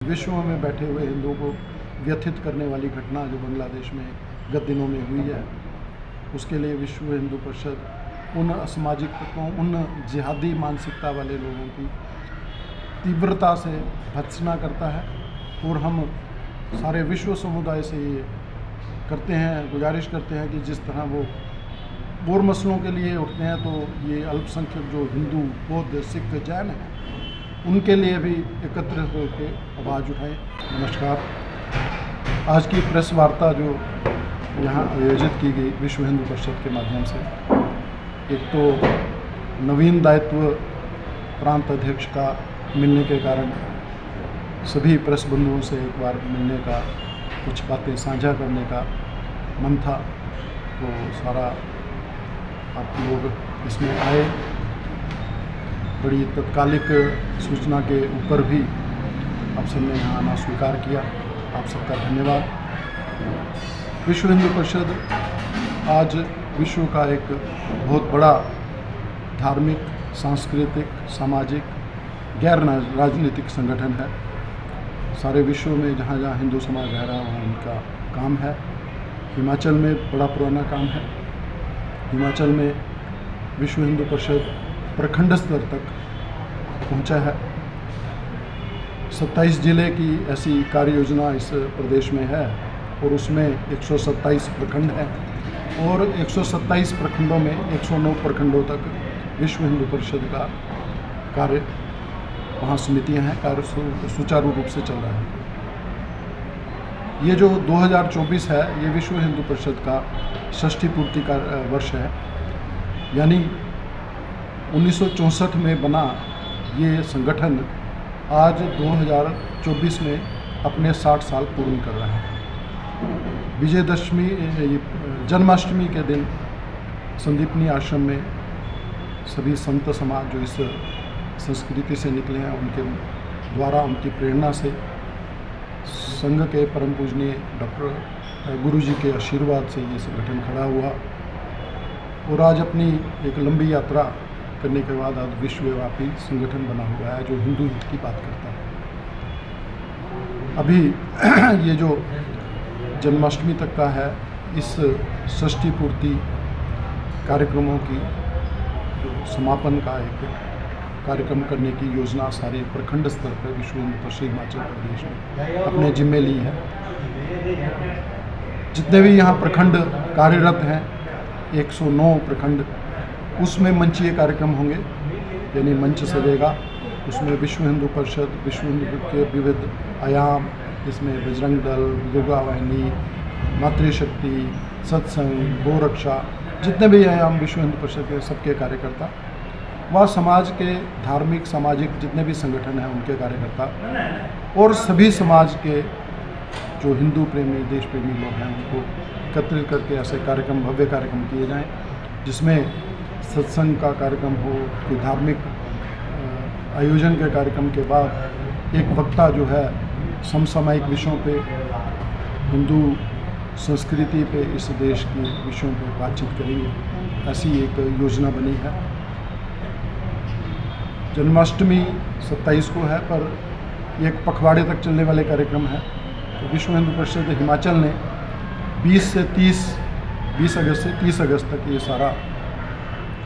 विश्व में बैठे हुए हिंदुओं को व्यथित करने वाली घटना जो बांग्लादेश में गत दिनों में हुई है, उसके लिए विश्व हिंदू परिषद उन असामाजिक तत्वों, उन जिहादी मानसिकता वाले लोगों की तीव्रता से भर्त्सना करता है। और हम सारे विश्व समुदाय से ये करते हैं, गुजारिश करते हैं कि जिस तरह वो और मसलों के लिए उठते हैं, तो ये अल्पसंख्यक जो हिंदू, बौद्ध, सिख, जैन हैं, उनके लिए भी एकत्रित होकर आवाज़ उठाएं। नमस्कार। आज की प्रेस वार्ता जो यहाँ आयोजित की गई विश्व हिंदू परिषद के माध्यम से, एक तो नवीन दायित्व प्रांत अध्यक्ष का मिलने के कारण सभी प्रेस बंधुओं से एक बार मिलने का, कुछ बातें साझा करने का मन था, तो सारा आप लोग इसमें आए। बड़ी तत्कालिक सूचना के ऊपर भी आप सबने यहाँ आना स्वीकार किया, आप सबका धन्यवाद। विश्व हिंदू परिषद आज विश्व का एक बहुत बड़ा धार्मिक, सांस्कृतिक, सामाजिक, गैर राजनीतिक संगठन है। सारे विश्व में जहाँ जहाँ हिंदू समाज रह रहा है वहाँ उनका काम है। हिमाचल में बड़ा पुराना काम है। हिमाचल में विश्व हिंदू परिषद प्रखंड स्तर तक पहुँचा है। 27 जिले की ऐसी कार्य योजना इस प्रदेश में है और उसमें 127 प्रखंड हैं और 127 प्रखंडों में 109 प्रखंडों तक विश्व हिंदू परिषद का कार्य, वहाँ समितियाँ हैं, कार्य सुचारू रूप से चल रहा है। ये जो 2024 है, ये विश्व हिंदू परिषद का षष्ठी पूर्ति का वर्ष है। यानी 1964 में बना ये संगठन आज 2024 में अपने 60 साल पूर्ण कर रहा है। विजयदशमी, जन्माष्टमी के दिन संदीपनी आश्रम में सभी संत समाज जो इस संस्कृति से निकले हैं, उनके द्वारा, उनकी प्रेरणा से, संघ के परम पूजनीय डॉक्टर गुरु जी के आशीर्वाद से ये संगठन खड़ा हुआ और आज अपनी एक लंबी यात्रा करने के बाद आज विश्वव्यापी संगठन बना हुआ है जो हिंदू हित की बात करता है। अभी ये जो जन्माष्टमी तक का है, इस षष्ठी पूर्ति कार्यक्रमों की जो समापन का एक कार्यक्रम करने की योजना सारे प्रखंड स्तर पर विश्व हिंदू परिषद हिमाचल प्रदेश में अपने जिम्मे ली है। जितने भी यहाँ प्रखंड कार्यरत हैं, 109 प्रखंड, उसमें मंचीय कार्यक्रम होंगे, यानी मंच सजेगा। उसमें विश्व हिंदू परिषद, विश्व हिंदू के विविध आयाम, इसमें बजरंग दल, दुर्गा वाहिनी, मातृशक्ति, सत्संग, गोरक्षा, जितने भी आयाम विश्व हिंदू परिषद के सबके कार्यकर्ता, वह समाज के धार्मिक, सामाजिक जितने भी संगठन हैं उनके कार्यकर्ता और सभी समाज के जो हिंदू प्रेमी, देश प्रेमी लोग हैं, उनको एकत्रित करके ऐसे कार्यक्रम, भव्य कार्यक्रम किए जाएं, जिसमें सत्संग का कार्यक्रम हो, कोई धार्मिक आयोजन के कार्यक्रम के बाद एक वक्ता जो है समसामयिक विषयों पे, हिंदू संस्कृति पे, इस देश के विषयों पे बातचीत करेंगे। ऐसी एक योजना बनी है। जन्माष्टमी 27 को है, पर एक पखवाड़े तक चलने वाले कार्यक्रम है। तो विश्व हिंदू परिषद हिमाचल ने 20 अगस्त से 30 अगस्त तक ये सारा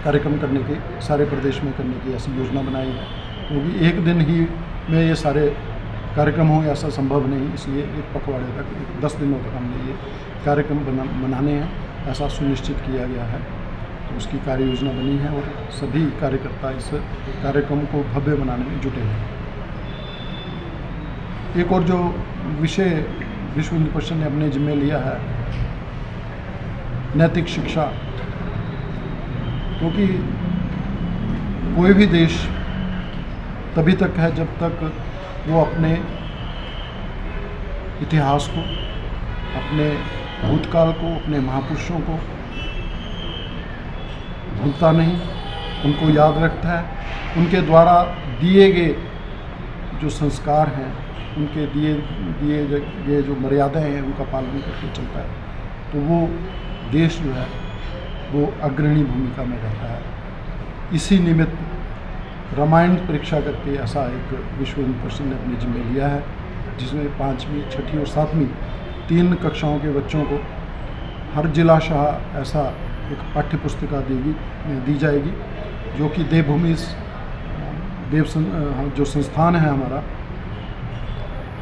कार्यक्रम करने की, सारे प्रदेश में करने की ऐसी योजना बनाई है। क्योंकि एक दिन ही में ये सारे कार्यक्रम हों ऐसा संभव नहीं, इसलिए एक पखवाड़े तक, 10 दिनों तक हमने ये कार्यक्रम मनाने हैं, ऐसा सुनिश्चित किया गया है। तो उसकी कार्य योजना बनी है और सभी कार्यकर्ता इस कार्यक्रम को भव्य बनाने में जुटे हैं। एक और जो विषय विश्व हिंदू परिषद ने अपने जिम्मे लिया है, नैतिक शिक्षा। क्योंकि कोई भी देश तभी तक है जब तक वो अपने इतिहास को, अपने भूतकाल को, अपने महापुरुषों को भूलता नहीं, उनको याद रखता है। उनके द्वारा दिए गए जो संस्कार हैं, उनके दिए गए जो मर्यादाएं हैं, उनका पालन करके चलता है, तो वो देश जो है वो अग्रणी भूमिका में रहता है। इसी निमित्त रामायण परीक्षा करके ऐसा एक विश्व हिंदू परिषद ने अपने जिम्मे लिया है जिसमें 5वीं, 6ठी और 7वीं 3 कक्षाओं के बच्चों को हर जिला शाह ऐसा एक पाठ्य पुस्तिका दी जाएगी, जो कि देवभूमि जो संस्थान है हमारा,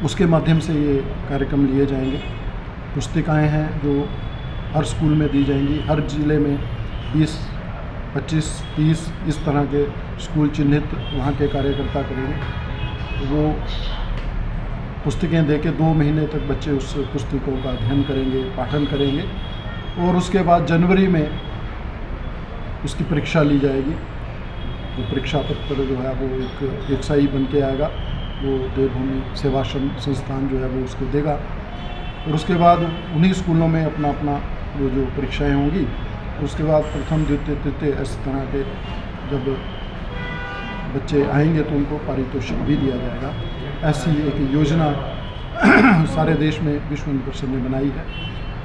उसके माध्यम से ये कार्यक्रम लिए जाएंगे। पुस्तिकाएं हैं जो हर स्कूल में दी जाएंगी, हर ज़िले में 20, 25, 30 इस तरह के स्कूल चिन्हित वहाँ के कार्यकर्ता करेंगे। वो पुस्तकें दे के 2 महीने तक बच्चे उस पुस्तकों का अध्ययन करेंगे, पाठन करेंगे, और उसके बाद जनवरी में उसकी परीक्षा ली जाएगी। वो परीक्षा पत्र जो है वो एक सही बन के आएगा, वो देवभूमि सेवा संस्थान जो है वो उसको देगा, और उसके बाद उन्हीं स्कूलों में अपना वो जो परीक्षाएं होंगी, उसके बाद प्रथम, द्वितीय, तृतीय इस तरह के जब बच्चे आएंगे तो उनको पारितोषिक भी दिया जाएगा। ऐसी एक योजना सारे देश में विश्व हिंदू परिषद ने बनाई है।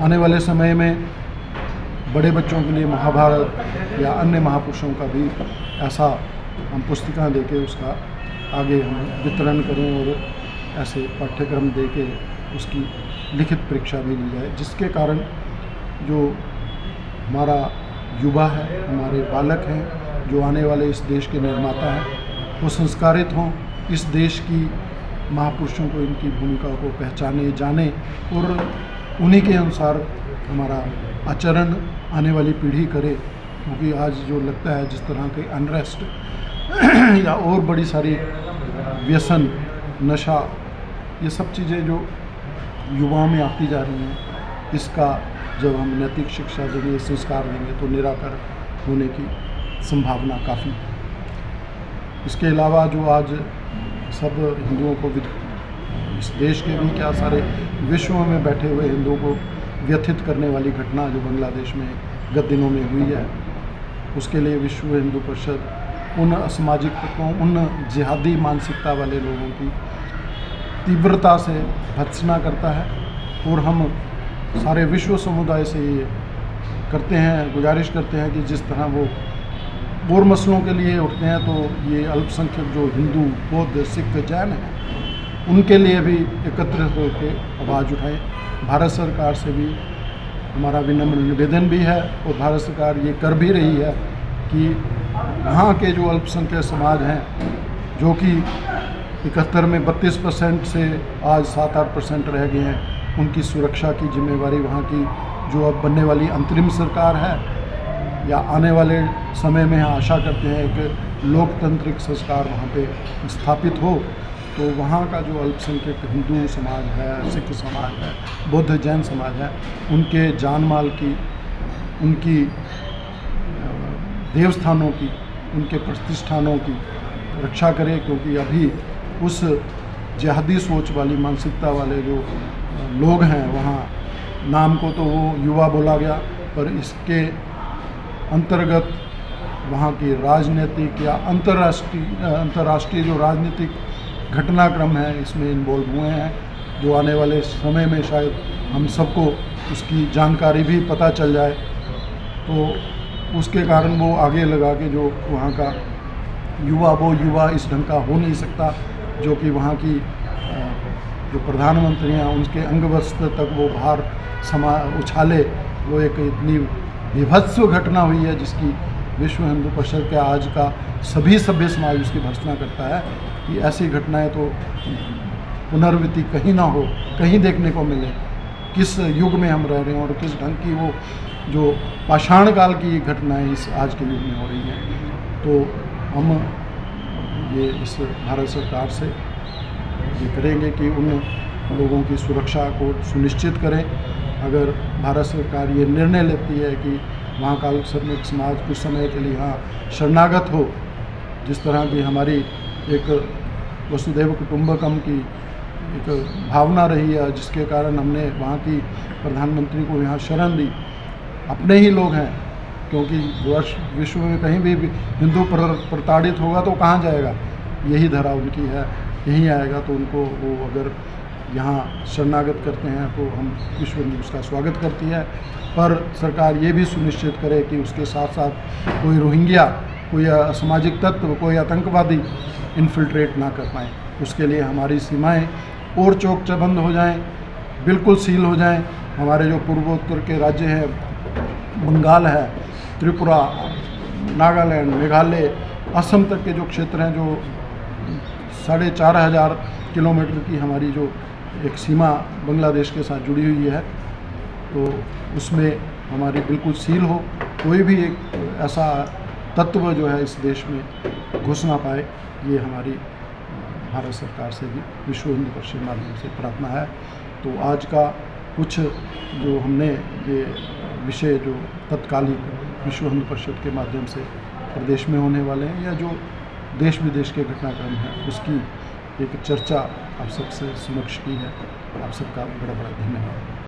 आने वाले समय में बड़े बच्चों के लिए महाभारत या अन्य महापुरुषों का भी ऐसा हम पुस्तिका देके उसका आगे हम वितरण करें, और ऐसे पाठ्यक्रम देके उसकी लिखित परीक्षा भी ली जाए, जिसके कारण जो हमारा युवा है, हमारे बालक हैं, जो आने वाले इस देश के निर्माता हैं, वो संस्कारित हों, इस देश की महापुरुषों को, इनकी भूमिका को पहचाने, जाने, और उन्हीं के अनुसार हमारा आचरण आने वाली पीढ़ी करे। क्योंकि आज जो लगता है जिस तरह के अनरेस्ट या और बड़ी सारी व्यसन, नशा, ये सब चीज़ें जो युवाओं में आती जा रही हैं, इसका जब हम नैतिक शिक्षा देंगे, संस्कार देंगे, तो निराकर होने की संभावना काफ़ी। इसके अलावा जो आज सब हिंदुओं को, इस देश के भी क्या सारे विश्व में बैठे हुए हिंदुओं को व्यथित करने वाली घटना जो बांग्लादेश में गत दिनों में हुई है, उसके लिए विश्व हिंदू परिषद उन असामाजिक तत्वों, उन जिहादी मानसिकता वाले लोगों की तीव्रता से भर्त्सना करता है, और हम सारे विश्व समुदाय से ये करते हैं, गुजारिश करते हैं कि जिस तरह वो और मसलों के लिए उठते हैं, तो ये अल्पसंख्यक जो हिंदू, बौद्ध, सिख, जैन हैं, उनके लिए भी एकत्रित होकर आवाज़ उठाएं। भारत सरकार से भी हमारा विनम्र निवेदन भी है, और भारत सरकार ये कर भी रही है कि यहाँ के जो अल्पसंख्यक समाज हैं, जो कि 71 में 32% से आज 7-8% रह गए हैं, उनकी सुरक्षा की जिम्मेवारी वहाँ की जो अब बनने वाली अंतरिम सरकार है, या आने वाले समय में आशा करते हैं कि लोकतांत्रिक संस्कार वहाँ पे स्थापित हो, तो वहाँ का जो अल्पसंख्यक हिंदू समाज है, सिख समाज है, बौद्ध जैन समाज है, उनके जान माल की, उनकी देवस्थानों की, उनके प्रतिष्ठानों की रक्षा करे। क्योंकि अभी उस जिहादी सोच वाली मानसिकता वाले जो लोग हैं, वहाँ नाम को तो वो युवा बोला गया, पर इसके अंतर्गत वहाँ की राजनीतिक या अंतर्राष्ट्रीय जो राजनीतिक घटनाक्रम है, इसमें इन्वॉल्व हुए हैं, जो आने वाले समय में शायद हम सबको उसकी जानकारी भी पता चल जाए, तो उसके कारण वो आगे लगा के जो वहाँ का युवा, वो युवा इस ढंग का हो नहीं सकता, जो कि वहाँ की जो प्रधानमंत्री हैं, उनके अंग वस्त्र तक वो बाहर उछाले। वो एक इतनी विभत्स घटना हुई है जिसकी विश्व हिंदू परिषद के आज का सभी सभ्य समाज उसकी भर्त्सना करता है कि ऐसी घटनाएं तो पुनरावृत्ति कहीं ना हो, कहीं देखने को मिले। किस युग में हम रह रहे हैं और किस ढंग की वो जो पाषाण काल की घटनाएं इस आज के युग में हो रही हैं। तो हम ये इस भारत सरकार से ये करेंगे कि उन लोगों की सुरक्षा को सुनिश्चित करें। अगर भारत सरकार ये निर्णय लेती है कि वहाँ का अल्पसंख्यक समाज कुछ समय के लिए यहाँ शरणागत हो, जिस तरह की हमारी एक वसुधैव कुटुंबकम की एक भावना रही है, जिसके कारण हमने वहाँ की प्रधानमंत्री को यहाँ शरण दी, अपने ही लोग हैं, क्योंकि विश्व में कहीं भी हिंदू प्रताड़ित होगा तो कहाँ जाएगा, यही धरा उनकी है, यहीं आएगा। तो उनको वो अगर यहाँ शरणागत करते हैं तो हम विश्व हिंदू उसका स्वागत करती है, पर सरकार ये भी सुनिश्चित करे कि उसके साथ साथ कोई रोहिंग्या, कोई असामाजिक तत्व, कोई आतंकवादी इन्फिल्ट्रेट ना कर पाएँ। उसके लिए हमारी सीमाएं और चौक चबंद हो जाएं, बिल्कुल सील हो जाएं। हमारे जो पूर्वोत्तर के राज्य हैं, बंगाल है, त्रिपुरा, नागालैंड, मेघालय, असम तक के जो क्षेत्र हैं, जो 4,500 किलोमीटर की हमारी जो एक सीमा बांग्लादेश के साथ जुड़ी हुई है, तो उसमें हमारी बिल्कुल सील हो, कोई भी एक ऐसा तत्व जो है इस देश में घुस ना पाए, ये हमारी भारत सरकार से भी विश्व हिंदू परिषद के माध्यम से प्रार्थना है। तो आज का कुछ जो हमने ये विषय जो तत्कालीन विश्व हिंदू परिषद के माध्यम से प्रदेश में होने वाले हैं या जो देश विदेश के घटनाक्रम हैं, उसकी एक चर्चा आप सबसे समक्ष की है। आप सबका बड़ा बड़ा धन्यवाद।